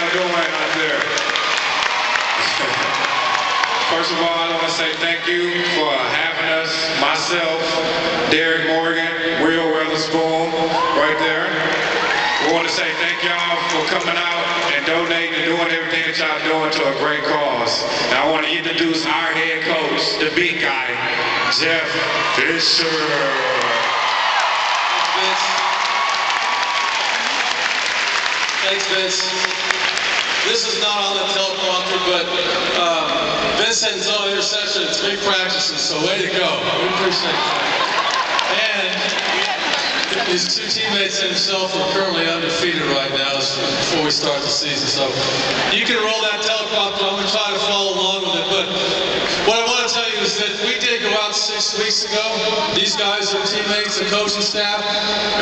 y'all doing out there? First of all, I want to say thank you for having us. Myself, Derek Morgan, Real Weatherspoon, right there. We want to say thank y'all for coming out and donating and doing everything that y'all doing to a great cause. And I want to introduce our head coach, the big guy, Jeff Fisher. Thanks, Vince. This is not on the teleprompter, but Vince had his own interception in 3 practices, so way to go. We appreciate it. And his 2 teammates and himself are currently undefeated right now before we start the season. So you can roll that teleprompter. I'm going to try to follow along with it. But what I want to tell you is that we did go out 6 weeks ago. These guys are teammates and coaching staff,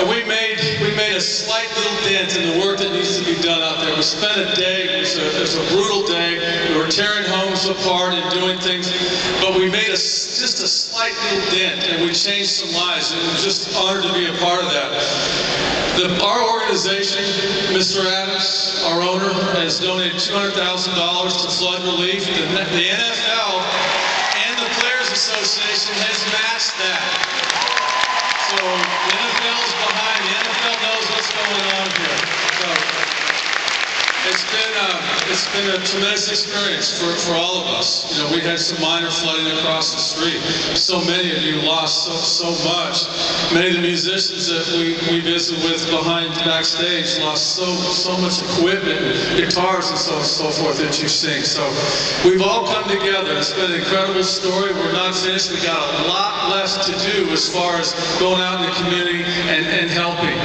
and we made a slight little dent in the work that needs to be done out there. We spent a day. It was a brutal day. We were tearing homes apart and doing things, but we made just a slight little dent, and we changed some lives. And we're just honored to be a part of that. Our organization, Mr. Adams, our owner, has donated $200,000 to flood relief. The NFL and the Players Association has matched that. So the NFL's behind. The NFL knows what's going on here. So it's been a tremendous experience for all of us. You know, we had some minor flooding across the street. So many of you lost so much. Many of the musicians that we visited with backstage lost so much equipment, guitars and so forth that you sing. So we've all come together. It's been an incredible story. We're not finished. We got a lot left to do as far as going out in the community and helping.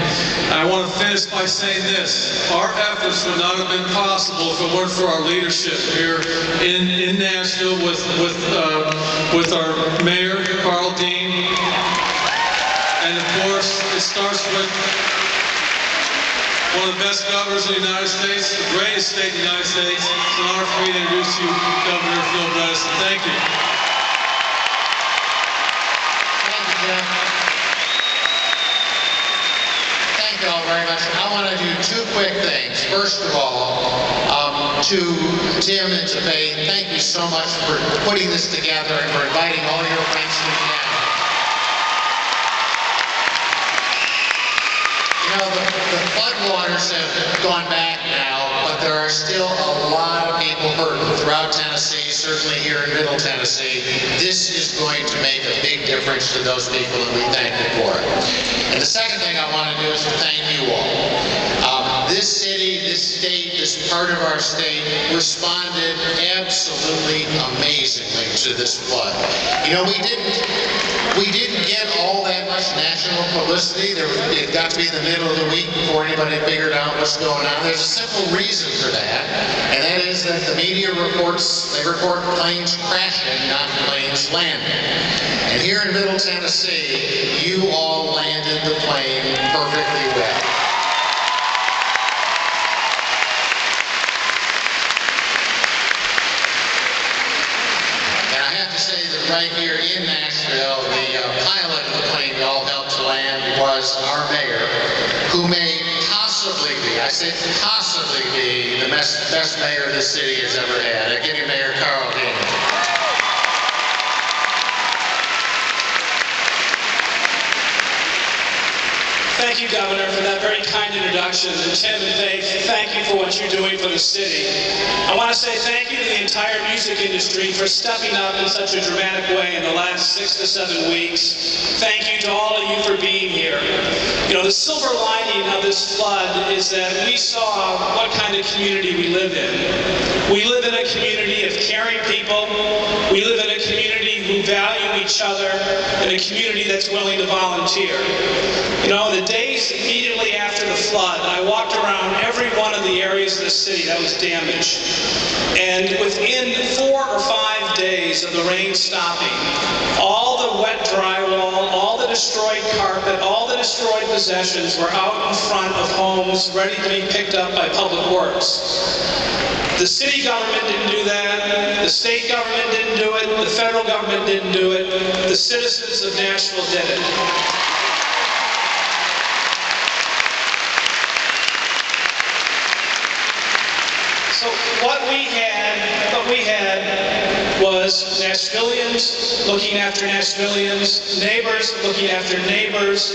I want to finish by saying this. Our efforts would not have been possible if it weren't for our leadership here in Nashville with our mayor, Karl Dean. And of course, it starts with one of the best governors in the United States, the greatest state in the United States. It's an honor for me to introduce you, Governor Phil Bredeson. Thank you. Thank you, Jeff. Thank you all very much. I want to do 2 quick things. First of all, to Tim and to Faith, thank you so much for putting this together and for inviting all your friends to the end. You know, the floodwaters have gone back now, but there are still a lot of people hurting throughout Tennessee, certainly here in Middle Tennessee. This is going to make a big difference to those people, and we thank you for it. And the second thing I want to do is to thank you all. This city, this state, this part of our state responded absolutely amazingly to this flood. You know, we didn't get all that much national publicity. It got to be in the middle of the week before anybody figured out what's going on. There's a simple reason for that, and that is that the media report planes crashing, not planes landing. And here in Middle Tennessee, you all landed the plane perfectly well. Right here in Nashville, the pilot of the plane we all helped to land was our mayor, who may possibly be, I say possibly be, the best mayor this city has ever had. I give you Mayor Karl Dean. Thank you, Governor, for that very kind introduction. And Tim and Faith, thank you for what you're doing for the city. I want to say thank you to the entire music industry for stepping up in such a dramatic way in the last 6 to 7 weeks. Thank you to all of you for being here. You know, the silver lining of this flood is that we saw what kind of community we live in. We live in a community of caring people. We live in a community who value each other, and a community that's willing to volunteer. You know, the days immediately after the flood, I walked around every one of the areas of the city that was damaged. And within 4 or 5 days of the rain stopping, all the wet drywall, all the destroyed carpet, all the destroyed possessions were out in front of homes ready to be picked up by Public Works. The city government didn't do that. The state government didn't do it. The federal government didn't do it. The citizens of Nashville did it. So what we had was Nashvillians looking after Nashvillians, neighbors looking after neighbors,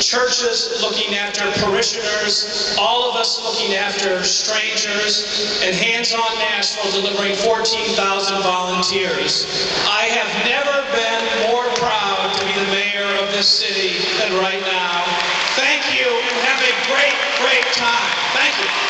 churches looking after parishioners, all of us looking after strangers, and Hands on Nashville delivering 14,000 volunteers. I have never been more proud to be the mayor of this city than right now. Thank you, and have a great, great time. Thank you.